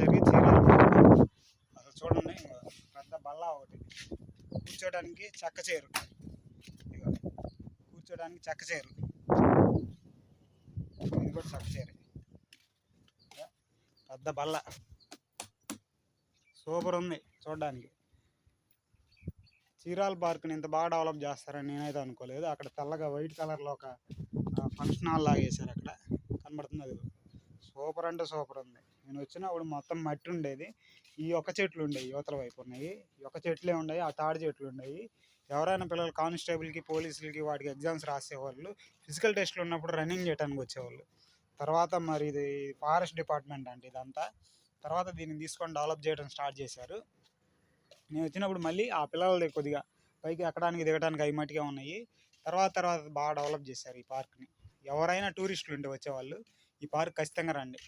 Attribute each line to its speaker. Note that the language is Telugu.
Speaker 1: వచ్చేసరికి చీరాల పార్క్. అసలు చూడండి, పెద్ద బల్ల ఒకటి, కూర్చోడానికి చెక్క చేరు, కూర్చోడానికి చెక్క చేరు, ఇది కూడా చెక్క చేరు, పెద్ద బల్ల, సూపర్ ఉంది చూడడానికి. చీరాల పార్క్ని ఇంత బాగా డెవలప్ చేస్తారని నేనైతే అనుకోలేదు. అక్కడ తెల్లగా వైట్ కలర్లో ఒక ఫంక్షన్ హాల్ లాగా వేశారు, అక్కడ కనబడుతుంది. అది సూపర్ అంటే సూపర్ ఉంది. నేను వచ్చినప్పుడు మొత్తం మట్టి ఉండేది, ఈ ఒక్క చెట్లు ఉండేవి, యువతల వైపు ఉన్నాయి, ఈ ఒక్క చెట్లే ఉన్నాయి, ఆ తాడి చెట్లు ఉన్నాయి. ఎవరైనా పిల్లలు కానిస్టేబుల్కి, పోలీసులకి వాటికి ఎగ్జామ్స్ రాసేవాళ్ళు, ఫిజికల్ టెస్ట్లు ఉన్నప్పుడు రన్నింగ్ చేయడానికి వచ్చేవాళ్ళు. తర్వాత మరి ఇది ఫారెస్ట్ డిపార్ట్మెంట్ అంటే ఇదంతా, తర్వాత దీన్ని తీసుకొని డెవలప్ చేయడం స్టార్ట్ చేశారు. నేను వచ్చినప్పుడు మళ్ళీ ఆ పిల్లలది కొద్దిగా పైకి ఎక్కడానికి దిగడానికి అవి మట్టిగా ఉన్నాయి. తర్వాత బాగా డెవలప్ చేశారు ఈ పార్క్ని. ఎవరైనా టూరిస్టులు ఉంటే వచ్చేవాళ్ళు ఈ పార్క్ ఖచ్చితంగా రండి.